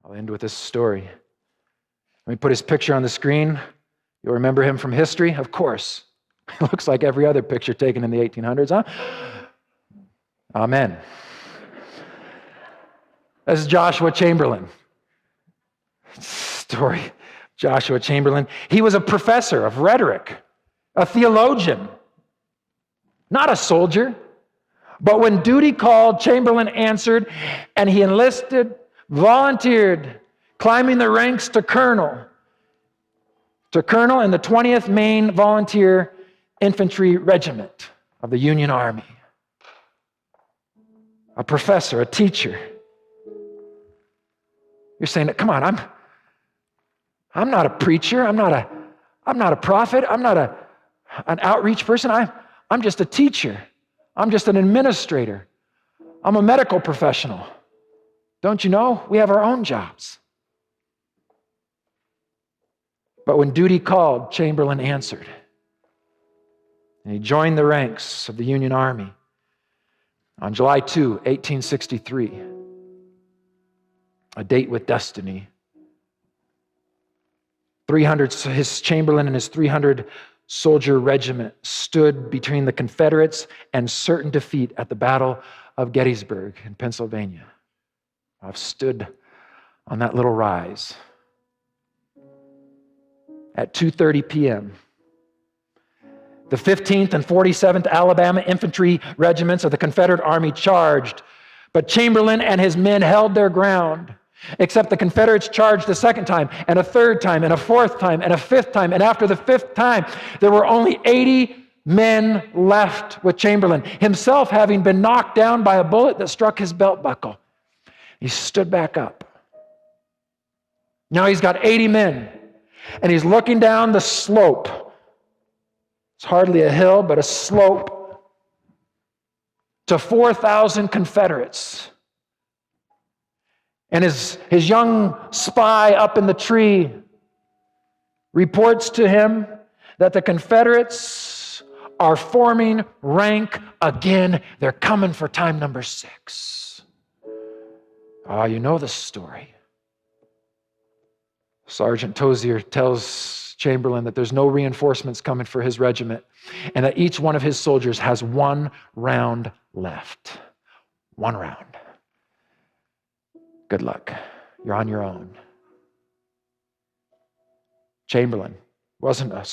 I'll end with this story. Let me put his picture on the screen. You'll remember him from history, of course. He looks like every other picture taken in the 1800s, huh? Amen. This is Joshua Chamberlain. Story. Joshua Chamberlain. He was a professor of rhetoric, a theologian, not a soldier. But when duty called, Chamberlain answered, and he enlisted, volunteered, climbing the ranks to colonel in the 20th Maine Volunteer Infantry Regiment of the Union Army. A professor, a teacher. You're saying, come on, I'm not a preacher, I'm not a prophet, I'm not an outreach person, I'm just a teacher. I'm just an administrator. I'm a medical professional. Don't you know? We have our own jobs. But when duty called, Chamberlain answered. And he joined the ranks of the Union Army on July 2, 1863. A date with destiny. His Chamberlain and his 300-soldier regiment stood between the Confederates and certain defeat at the Battle of Gettysburg in Pennsylvania. I've stood on that little rise. At 2:30 p.m., the 15th and 47th Alabama Infantry Regiments of the Confederate Army charged, but Chamberlain and his men held their ground. Except the Confederates charged a second time, and a third time, and a fourth time, and a fifth time. And after the fifth time, there were only 80 men left with Chamberlain, himself having been knocked down by a bullet that struck his belt buckle. He stood back up. Now he's got 80 men, and he's looking down the slope. It's hardly a hill, but a slope to 4,000 Confederates. And his young spy up in the tree reports to him that the Confederates are forming rank again. They're coming for time number 6. You know the story. Sergeant Tozier tells Chamberlain that there's no reinforcements coming for his regiment and that each one of his soldiers has 1 round left. 1 round. Good luck. You're on your own. Chamberlain wasn't a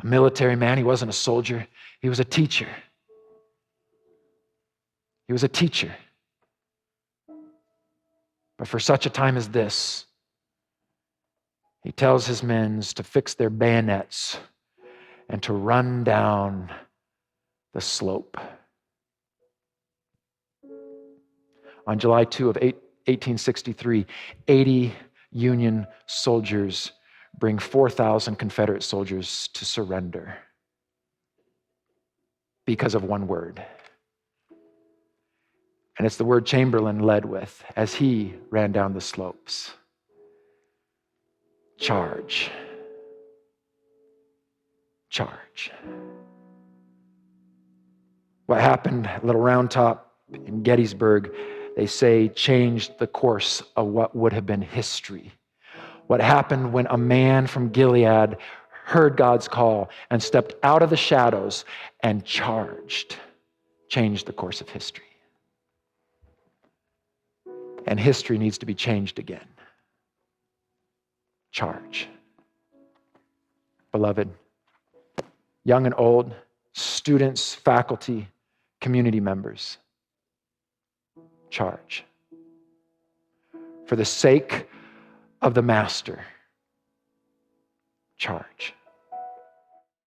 military man. He wasn't a soldier. He was a teacher. He was a teacher. But for such a time as this, he tells his men to fix their bayonets and to run down the slope. On July 2 of 1863, 80 Union soldiers bring 4,000 Confederate soldiers to surrender because of one word. And it's the word Chamberlain led with as he ran down the slopes. Charge. Charge. What happened at Little Round Top in Gettysburg, they say, changed the course of what would have been history. What happened when a man from Gilead heard God's call and stepped out of the shadows and charged, changed the course of history. And history needs to be changed again. Charge. Beloved, young and old, students, faculty, community members, charge. For the sake of the Master, charge.